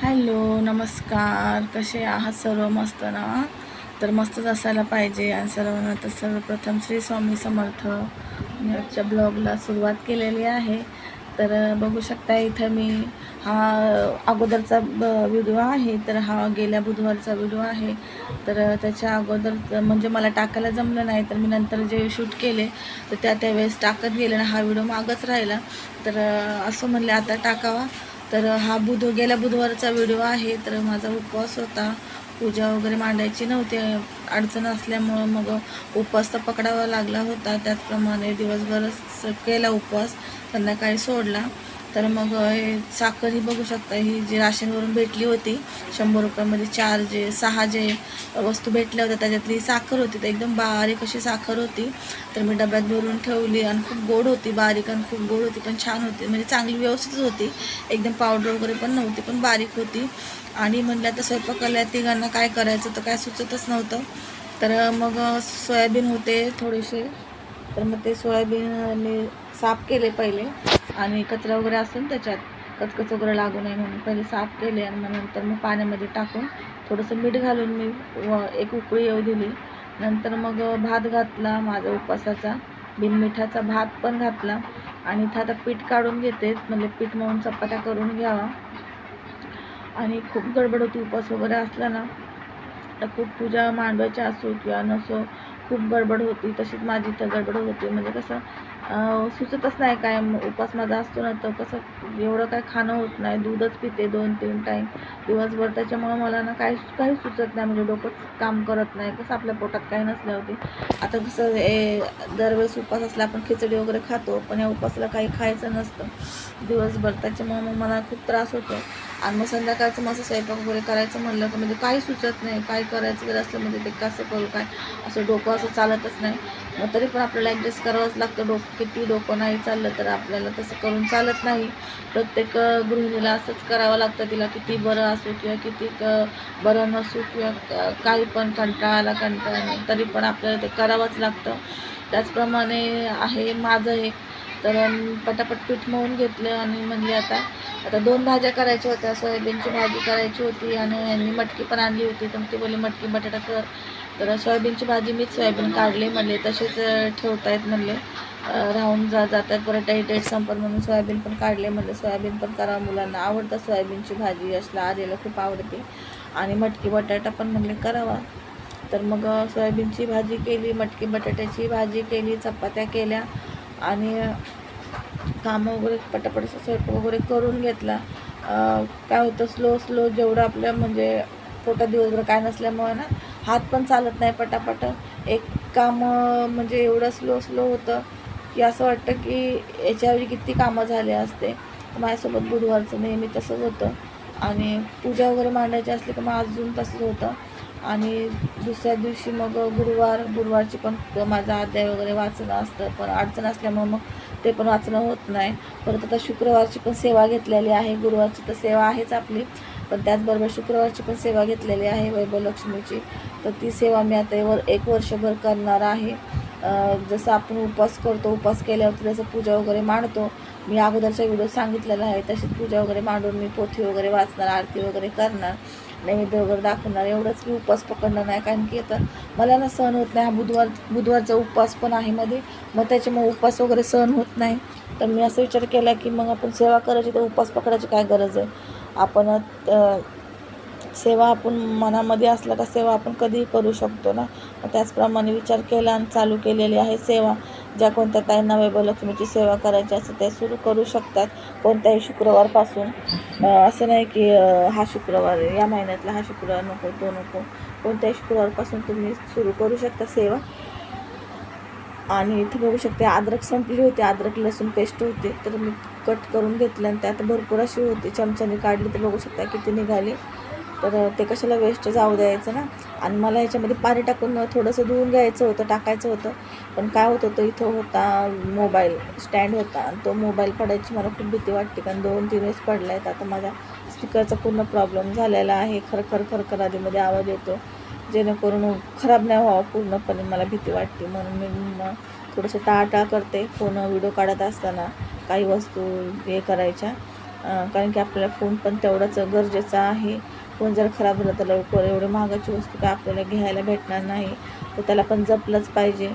Hello, नमस्कार. कसे आहात सर्व? मस्त ना? तर मस्तच असायला पाहिजे. आणि सर्वांना तर सर्वप्रथम श्री स्वामी समर्थ. मी आजच्या ब्लॉगला सुरुवात केलेली आहे. तर बघू शकता इथं मी हा अगोदरचा व्हिडिओ आहे. तर हा गेल्या बुधवारचा व्हिडिओ आहे. तर त्याच्या अगोदर म्हणजे मला टाकायला जमलं नाही, तर मी नंतर जे शूट केले तर त्यावेळेस टाकत गेले ना, हा व्हिडिओ मागच राहिला. तर असं म्हणले आता टाकावा. तर हा गेल्या बुधवारचा व्हिडिओ आहे. तर माझा उपवास होता, पूजा वगैरे मांडायची नव्हती, अडचण असल्यामुळं मग उपवास तर पकडावा लागला होता. त्याचप्रमाणे दिवसभरच केला उपवास, संध्याकाळी सोडला. तर मग साखर ही बघू शकता, ही जी राशनवरून भेटली होती 100 रुपयामध्ये 6 जे वस्तू भेटल्या होत्या त्याच्यातली साखर होती. तर एकदम बारीक अशी साखर होती. तर मी डब्यात भरून ठेवली आणि खूप गोड होती, बारीक आणि खूप गोड होती, पण छान होती, म्हणजे चांगली व्यवस्थित होती. एकदम पावडर वगैरे पण नव्हती, पण बारीक होती. आणि म्हणलं आता स्वयंपाकाला तिघांना काय करायचं तर काय सुचतच नव्हतं. तर मग सोयाबीन होते थोडेसे. तर मग ते सोयाबीन मी साफ केले पहिले, आणि कचरा वगैरे असतो ना त्याच्यात, कचकच वगैरे लागू नये म्हणून पहिले साफ केले. आणि मग नंतर मग पाण्यामध्ये टाकून थोडंसं मीठ घालून मी एक उकळी येऊ दिली. नंतर मग भात घातला माझा उपवासाचा, बिनमिठाचा भात पण घातला. आणि इथं आता पीठ काढून घेते, म्हणजे पीठ मळून चपात्या करून घ्यावा. आणि खूप गडबड होती, उपवास वगैरे असला ना तर खूप पूजा मांडवायच्या असो किंवा नसो, खूप गडबड होती. तशीच माझी इथं गडबड होती, म्हणजे कसं सुचतच नाही काय. उपवास माझा असतो ना तर कसं एवढं काय खाणं होत नाही, दूधच पिते 2-3 टाईम दिवसभर. त्याच्यामुळं मला ना काही सुचत नाही, म्हणजे डोकंच काम करत नाही. कसं आपल्या पोटात काही नसल्यावरती, आता कसं दरवेळेस उपवास असला आपण खिचडी वगैरे खातो, पण या उपवासाला काही खायचं नसतं दिवसभर. त्याच्यामुळं मग मला खूप त्रास होतो. आणि मग संध्याकाळचं माझं स्वयंपाक वगैरे करायचं म्हणलं तर म्हणजे काही सुचत नाही, काय करायचं जर असलं म्हणजे ते कसं करू काय, असं डोकं असं चालतच नाही. मग तरी पण आपल्याला ॲडजस्ट करावंच लागतं. किती डोकं नाही चाललं तर आपल्याला तसं करून चालत नाही. प्रत्येक गृहिणीला असंच करावं लागतं. तिला किती बरं असो किंवा किती बरं नसो किंवा काही पण कंटाळा तरी पण आपल्याला ते करावंच लागतं. त्याचप्रमाणे आहे माझं एक. तर पटापट पीठ मळून घेतलं आणि म्हणले आता 2 भाज्या करायच्या होत्या. सोयाबीनची भाजी करायची होती आणि यांनी मटकी पण आणली होती, तर ते बोलले मटकी बटाटा कर. तर सोयाबीनची भाजी मीच सोयाबीन काढले, म्हणले तसेच ठेवतायत म्हणले, राहून जातात परत डेट संपल म्हणून सोयाबीन पण काढले. म्हणले सोयाबीन पण करा, मुलांना आवडतं सोयाबीनची भाजी, असला आलेलं खूप आवडते. आणि मटकी बटाटा पण म्हणले करावा. तर मग सोयाबीनची भाजी केली, मटकी बटाट्याची भाजी केली, चपात्या केल्या. आणि कामं वगैरे पटापट स्वयंपाक वगैरे करून घेतला. काय होतं, स्लो जेवढं आपल्या म्हणजे पोटात दिवसभर काय नसल्यामुळे ना हात पण चालत नाही पटापट. एक काम म्हणजे एवढं स्लो होतं की असं वाटतं की याच्यावेळी किती कामं झाले असते. माझ्यासोबत बुधवारचं नेहमी तसंच होतं. आणि पूजा वगैरे मांडायची असली तर मग अजून तसंच होतं. आणि दुसऱ्या दिवशी मग गुरुवारची पण माझा अध्याय वगैरे वाचणं असतं, पण अडचण असल्यामुळं मग ते पण वाचणं होत नाही. परत आता शुक्रवारची पण सेवा घेतलेली आहे. गुरुवारची तर सेवा आहेच आपली, पण त्याचबरोबर शुक्रवारची पण सेवा घेतलेली आहे वैभवलक्ष्मीची. तर ती सेवा मी आता 1 वर्षभर करणार आहे. जसं आपण उपवास करतो, उपवास केल्यावरती जसं पूजा वगैरे मांडतो, मी अगोदरच्या व्हिडिओ सांगितलेला आहे, तशीच पूजा वगैरे मांडून मी पोथी वगैरे वाचणार, आरती वगैरे करणार, नैवेद्य वगैरे दाखवणार. एवढंच की उपवास पकडणार नाही, कारण की आता मला ना सहन होत नाही. हा बुधवारचा उपवास पण आहे मध्ये, मग त्याच्यामुळे उपवास वगैरे सहन होत नाही. तर मी असा विचार केला की मग आपण सेवा करायची तर उपवास पकडायची काय गरज आहे. आपण सेवा आपण मनामध्ये असला का सेवा आपण कधीही करू शकतो ना. त्याचप्रमाणे विचार केला आणि चालू केलेली आहे सेवा. ज्या कोणत्या ताईंना वैभवलक्ष्मीची सेवा करायची असते त्या सुरू करू शकतात कोणत्याही शुक्रवारपासून. असं नाही की हा शुक्रवार, या महिन्यातला हा शुक्रवार नको, तो नको, कोणत्याही शुक्रवारपासून तुम्ही सुरू करू शकता सेवा. आणि इथे बघू शकते अद्रक संपली होती, अद्रक लसूण पेस्ट होती, तर मी कट करून घेतलं आणि त्यात भरपूर अशी होती, चमच्याने काढली तर बघू शकता किती निघाली. तर ते कशाला वेस्ट जाऊ द्यायचं ना. आणि मला ह्याच्यामध्ये पाणी टाकून थोडंसं धुवून घ्यायचं होतं, टाकायचं होतं. पण काय होत होतं, इथं होता मोबाईल स्टँड होता आणि तो मोबाईल पडायची मला खूप भीती वाटते, कारण 2-3 वेळेस पडला आहे. आता माझ्या स्पीकरचा पूर्ण प्रॉब्लेम झालेला आहे, खरखर आधीमध्ये आवाज येतो, जेणेकरून खराब नाही व्हावं पूर्णपणे, मला भीती वाटते. म्हणून मी थोडंसं टाळाटाळ करते फोन व्हिडिओ काढत असताना काही वस्तू हे करायच्या. कारण की आपल्याला फोन पण तेवढाच गरजेचा आहे. फोन जर खराब झाला तर लवकर एवढी महागाची वस्तू काय आपल्याला घ्यायला भेटणार नाही, तर त्याला पण जपलंच पाहिजे.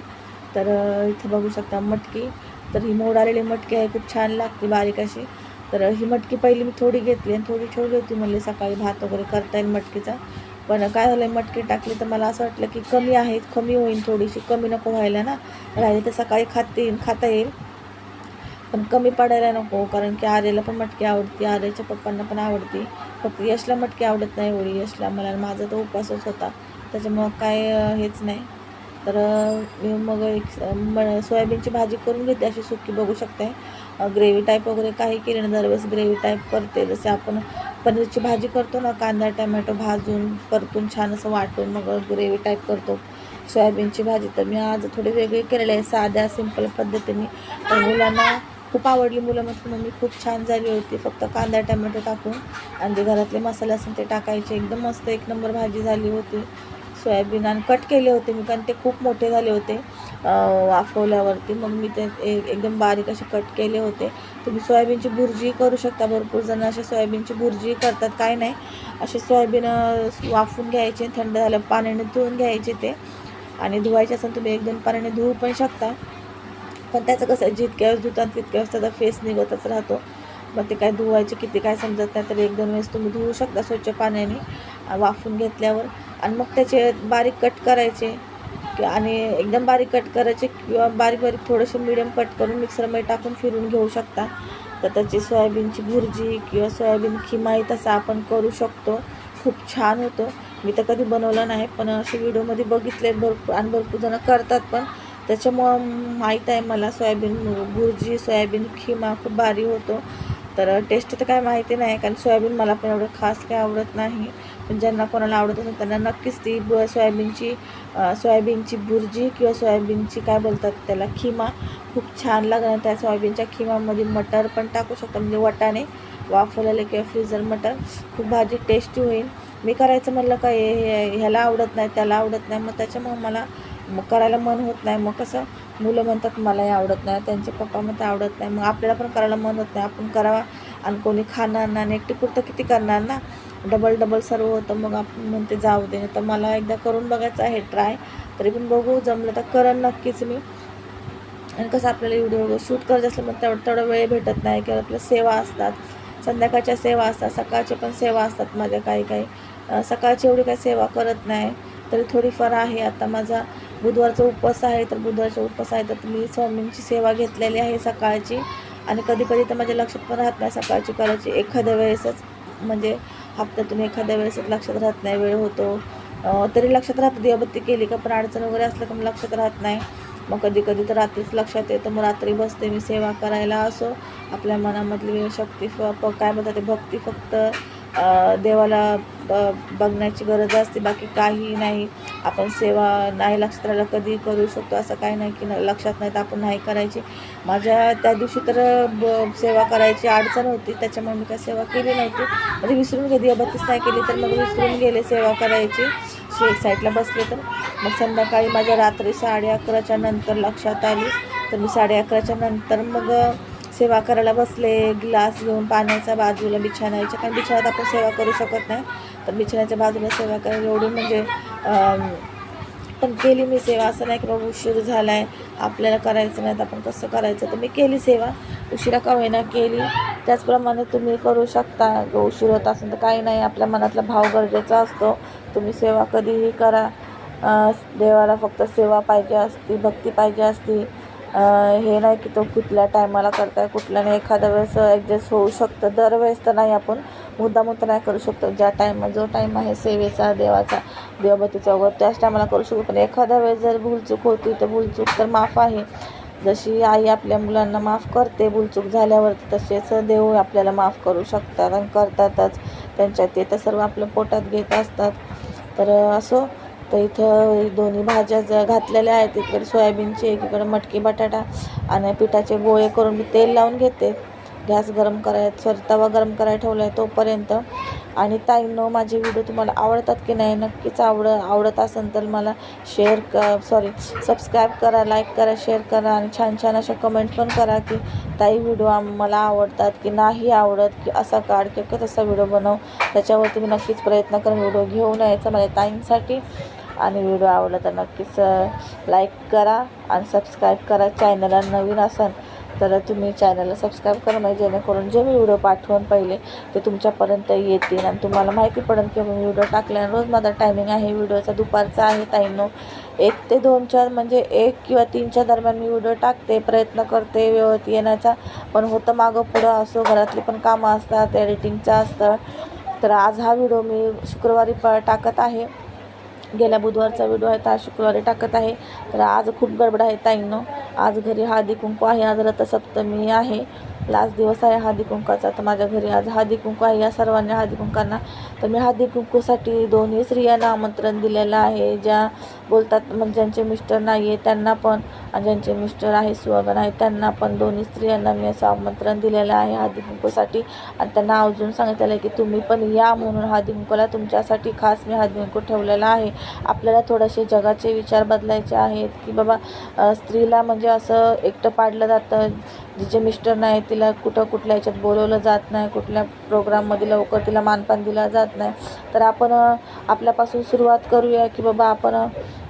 तर इथं बघू शकता मटकी, तर ही मोड आलेली मटकी आहे, खूप छान लागते बारीक अशी. तर ही मटकी पहिली मी थोडी घेतली आणि थोडी ठेवली होती, म्हणले सकाळी भात वगैरे करता येईल मटकीचा. पण काय झालं, मटकी टाकली तर मला असं वाटलं की कमी आहे, कमी होईल, थोडीशी कमी नको व्हायला ना, राहिली तर सकाळी खाता येईल, पण कमी पडायला नको. कारण की आर्याला पण मटकी आवडते, आर्याच्या पप्पांना पण आवडते. फक्त यशला मटकी आवडत नाही एवढी. यशला मला माझा तो उपवासच होता, त्याच्यामुळं काय हेच नाही. तर मी मग सोयाबीनची भाजी करून घेते अशी सुकी, बघू शकते. ग्रेव्ही टाईप वगैरे काही केली ना, दरवेळेस ग्रेव्ही टाईप करते. जसे आपण पनीरची भाजी करतो ना, कांदा टमॅटो भाजून परतून छान असं वाटून मग ग्रेव्ही टाईप करतो सोयाबीनची भाजी. तर मी आज थोडी वेगळी केलेली आहे, साध्या सिंपल पद्धतीने. तर मुलांना खूप आवडली. मुलं म्हणतात मम्मी खूप छान झाली होती, फक्त कांदा टमॅटो टाकून आणि जे घरातले मसाले असेल ते टाकायचे. एकदम मस्त एक नंबर भाजी झाली होती. सोयाबीन आणि कट केले होते मी, कारण ते खूप मोठे झाले होते वाफवल्यावरती. मग मी ते एकदम बारीक असे कट केले होते. तुम्ही सोयाबीनची भुर्जी करू शकता. भरपूर जण असे सोयाबीनची भुर्जी करतात. काय नाही, असे सोयाबीन वाफवून घ्यायचे, थंड झालं पाण्याने धुवून घ्यायचे ते, आणि धुवायचे असेल तुम्ही 1-2 पाण्याने धुवू पण शकता. पण त्याचं कसं, जितक्या वेळेस धुतात तितक्या वेळेस त्याचा फेस निघतच राहतो. मग ते काय धुवायचे किती काय समजत नाही, तर 1-2 वेळेस तुम्ही धुवू शकता स्वच्छ पाण्याने वाफवून घेतल्यावर. आणि मग त्याचे बारीक कट करायचे, आणि एकदम बारीक कट करायचे किंवा बारीक बारीक थोडेसे मीडियम कट करून मिक्सरमध्ये टाकून फिरून घेऊ शकता. तर त्याची सोयाबीनची भुर्जी किंवा सोयाबीन खिमाही तसा आपण करू शकतो. खूप छान होतं. मी तर कधी बनवलं नाही, पण असे व्हिडिओमध्ये बघितले भरपूर, आणि भरपूर जणं करतात पण, त्याच्यामुळं माहीत आहे मला. सोयाबीन भुर्जी, सोयाबीन खिमा खूप भारी होतो. तर टेस्ट तर काय माहिती नाही, कारण सोयाबीन मला पण एवढं खास काय आवडत नाही. पण ज्यांना कोणाला आवडत असेल त्यांना नक्कीच ती सोयाबीनची भुर्जी किंवा सोयाबीनची काय बोलतात त्याला, खिमा खूप छान लागणार. त्या सोयाबीनच्या खिमामध्ये मटर पण टाकू शकतो, म्हणजे वाटाणे वाफवलेले किंवा फ्रीजर मटर. खूप भाजी टेस्टी होईल. मी करायचं म्हणलं का ह्याला आवडत नाही, त्याला आवडत नाही, मग त्याच्यामुळं मला करायला मन होत नाही. मग कसं, मुलं म्हणतात मलाही आवडत नाही, त्यांचे पप्पा म्हणतात आवडत नाही, मग आपल्याला पण करायला मन होत नाही. आपण करावा आणि कोणी खाणार ना, आणि एकटी पुरतं किती करणार ना, डबल सर्व होतं. मग आपण म्हणते जाऊ दे. तर मला एकदा करून बघायचं आहे ट्राय, तरी पण बघू, जमलं तर करेन नक्कीच मी. आणि कसं आपल्याला व्हिडिओ शूट करायचं असलं मग तेवढा वेळ भेटत नाही, किंवा आपल्या सेवा असतात, संध्याकाळच्या सेवा असतात, सकाळचे पण सेवा असतात माझ्या काही. सकाळची एवढी काही सेवा करत नाही, तरी थोडीफार आहे. आता माझा बुधवारचा उपवास आहे, तर बुधवारचा उपवास आहे तर मी स्वामींची सेवा घेतलेली आहे सकाळची. आणि कधी कधी तर माझ्या लक्षात पण राहत नाही सकाळची करायची, एखाद्या वेळेसच, म्हणजे हप्त्यातून एखाद्या वेळेसच लक्षात राहत नाही, वेळ होतो. तरी लक्षात राहतं दिवाबत्ती केली का, पण अडचण वगैरे असलं का मग लक्षात राहत नाही. मग कधी कधी तर रात्रीच लक्षात येतं, मग रात्री बसते मी सेवा करायला. असो, आपल्या मनामधली शक्ती काय म्हणतात ते, भक्ती फक्त देवाला बघण्याची गरज असते, बाकी काही नाही. आपण सेवा नाही लक्षात राहिलं कधी करू शकतो, असं काही नाही की लक्षात नाही तर आपण नाही करायची. माझ्या त्या दिवशी तर सेवा करायची अडचण होती, त्याच्यामुळे मी काय सेवा केली नव्हती, म्हणजे विसरून गेली, दिवाबत्तीच नाही केली, तर मग विसरून गेले सेवा करायची. एक साईडला बसले, तर मग संध्याकाळी माझ्या रात्री 11:30च्या नंतर लक्षात आली. तर मी 11:30च्या नंतर मग सेवा करायला बसले, ग्लास घेऊन पाण्याचा बाजूला बिछाण्याच्या, कारण बिछाण्यात आपण सेवा करू शकत नाही, तर बिछाण्याच्या बाजूला सेवा करायला एवढी म्हणजे पण केली मी सेवा. असं नाही की बाबा उशीर झाला आहे आपल्याला करायचं नाही तर आपण कसं करायचं, तर मी केली सेवा, उशिरा का होईना केली. त्याचप्रमाणे तुम्ही करू शकता. उशीर होत असेल तर काही नाही, आपल्या मनातला भाव गरजेचा असतो. तुम्ही सेवा कधीही करा, देवाला फक्त सेवा पाहिजे असती, भक्ती पाहिजे असती. हे नाही की तो कुठल्या टायमाला करताय, कुठल्या नाही, एखाद्या वेळेस ॲडजस्ट होऊ शकतं, दरवेळेस तर नाही. आपण मुद्दाम तर नाही करू शकतो. जो टाईम आहे सेवेचा, देवाचा, दिवाबत्तीचा वगैरे त्याच टायमाला करू शकतो. पण एखाद्या वेळेस जर भूलचूक होती तर भूलचूक तर माफ आहे. जशी आई आपल्या मुलांना माफ करते भूलचूक झाल्यावरती, तसेच देव आपल्याला माफ करू शकतात आणि करतातच. त्यांच्यात ते तर सर्व आपल्या पोटात घेत असतात. तर असो, तर इथं दोन्ही भाज्या घातलेल्या आहेत, इकडे सोयाबीनची, एकीकडे मटकी बटाटा, आणि पिठाचे गोळे करून मी तेल लावून घेते. गॅस गरम करायला, तवा गरम करायला ठेवला आहे तोपर्यंत. आणि ताईंनो, माझे व्हिडिओ तुम्हाला आवडतात की नाही, नक्कीच आवडत असेल तर मला सबस्क्राईब करा, लाईक करा, शेअर करा आणि छान छान अशा कमेंट पण करा की ताई व्हिडिओ मला आवडतात की नाही आवडत, की असा काढ किंवा तसा व्हिडिओ बनव. त्याच्यावरती मी नक्कीच प्रयत्न करेन व्हिडिओ घेऊन यायचा माझ्या ताईंसाठी. आणि व्हिडिओ आवडला तर नक्कीच लाईक करा आणि सबस्क्राईब करा. चॅनलला नवीन असाल तर तुम्ही चॅनलला सबस्क्राईब करा, म्हणजे जेणेकरून जे मी व्हिडिओ पाठवून पहिले ते तुमच्यापर्यंत येतील आणि तुम्हाला माहिती पडेल की मी व्हिडिओ टाकल्याने. रोज माझा टायमिंग आहे व्हिडिओचा दुपारचा आहे ताईंनो, 1 ते 2च्या म्हणजे 1 किंवा 3च्या दरम्यान मी व्हिडिओ टाकते. प्रयत्न करते वेळेत येण्याचा, पण होतं मागं पुढं असो, घरातली पण कामं असतात, एडिटिंगचं असतं. तर आज हा व्हिडिओ मी शुक्रवारी टाकत आहे. गेल्या बुधवारचा व्हिडिओ आहे तर आज शुक्रवारी टाकत आहे. तर आज खूप गडबड आहे ताईंनो. आज घरी हळदी कुंकू आहे, आज रथसप्तमी आहे, लास्ट दिवस आहे हळदी कुंकाचा. तर माझ्या घरी आज हळदी कुंकू आहे. या सर्वांना हळदी कुंकांना तर मी हळदी कुंकूसाठी दोन्ही स्त्रियांना आमंत्रण दिलेलं आहे. ज्या बोलतात म्हणजे ज्यांचे मिस्टर नाही आहे त्यांना पण, आणि ज्यांचे मिस्टर आहे सुहागण आहे त्यांना पण, दोन्ही स्त्रियांना मी असं आमंत्रण दिलेलं आहे हळदी कुंकूसाठी. आणि त्यांना आवर्जून सांगितलेलं आहे की तुम्ही पण या म्हणून हळदी कुंकूला. तुमच्यासाठी खास मी हळदी कुंकू ठेवलेला आहे. आपल्याला थोडेसे जगाचे विचार बदलायचे आहेत की बाबा स्त्रीला म्हणजे असं एकटं पाडलं जातं. जिचे मिस्टर नाही तिला कुठल्या ह्याच्यात बोलवलं जात नाही, कुठल्या प्रोग्राममध्ये लवकर तिला मानपान दिला जात नाही. तर आपण आपल्यापासून सुरुवात करूया की बाबा आपण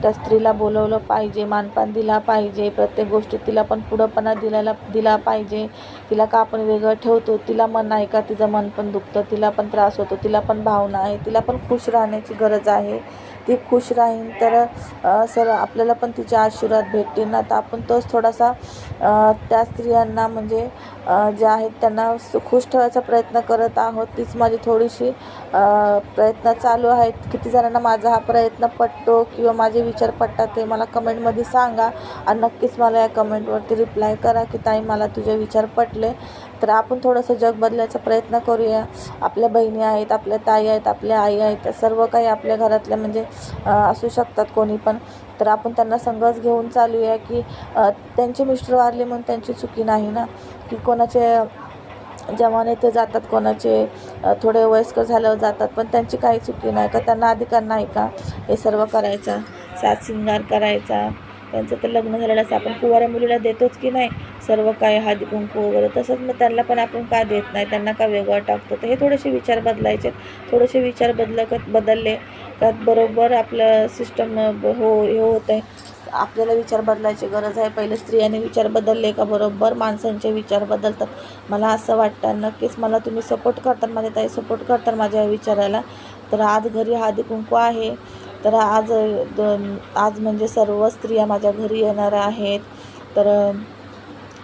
त्या स्त्रीला बोलवलं पाहिजे, मानपान दिला पाहिजे, प्रत्येक गोष्टीत तिला पण पुढंपणा दिला पाहिजे. तिला का आपण वेगळं ठेवतो, तिला मन नाही का, तिचं मन पण दुखतं, तिला पण त्रास होतो, तिला पण भावना आहे, तिला पण खुश राहण्याची गरज आहे. ती खुश राहीन तर आपल्याला पण तिचे आशीर्वाद भेटतील ना. तर आपण तोच थोडासा त्या स्त्रियांना म्हणजे ज्या आहेत त्यांना खुश ठेवायचा प्रयत्न करत आहोत. तीच माझी थोडीशी प्रयत्न चालू आहेत. किती जणांना माझा हा प्रयत्न पटतो किंवा माझे विचार पटतात ते मला कमेंटमध्ये सांगा. आणि नक्कीच मला या कमेंटवरती रिप्लाय करा की ताई मला तुझे विचार पटले. तर आपण थोडंसं जग बदलायचा प्रयत्न करूया. आपल्या बहिणी आहेत, आपल्या ताई आहेत, आपल्या आई आहेत, सर्व काही आपल्या घरातल्या म्हणजे असू शकतात कोणी पण. तर आपण त्यांना संघच घेऊन चालूया की त्यांचे मिस्टर वारले म्हणून त्यांची चुकी नाही ना, की कोणाचे जवाने ते जातात, कोणाचे थोडे वयस्कर झाल्यावर जातात, पण त्यांची काही चुकी नाही का, त्यांना अधिकार नाही का हे सर्व करायचा, साथ शृंगार करायचा. त्यांचं तर लग्न झालेलं असं आपण कुवाऱ्या मुलीला देतोच की नाही सर्व काय हळदी कुंकू वगैरे, तसंच मग त्यांना पण आपण का देत नाही, त्यांना का वेगळं टाकतो. तर हे थोडेसे विचार बदलायचे. थोडेसे विचार बदलले का बरोबर आपलं सिस्टम हे होतं आहे. आपल्याला विचार बदलायची गरज आहे. पहिले स्त्रियांनी विचार बदलले का बरोबर माणसांचे विचार बदलतात, मला असं वाटतं. नक्कीच मला तुम्ही सपोर्ट करतात, माझ्या ताई सपोर्ट करतात माझ्या विचाराला. तर आज घरी हळदी कुंकू आहे. तर आज म्हणजे सर्व स्त्रिया माझ्या घरी येणार आहेत. तर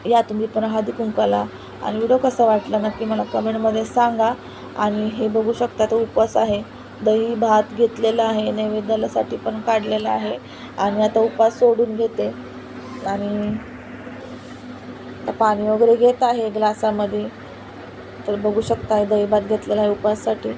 या तुम्ही पण हळदी कुंकवाला. आणि व्हिडिओ कसा वाटला नक्की मला कमेंटमध्ये सांगा. आणि हे बघू शकता तो उपवास आहे, दही भात घेतलेला आहे, नैवेद्यासाठी पण काढलेला आहे. आणि आता उपवास सोडून घेते आणि पाणी वगैरे घेत आहे ग्लासामध्ये. तर बघू शकता दही भात घेतलेला आहे उपवासासाठी.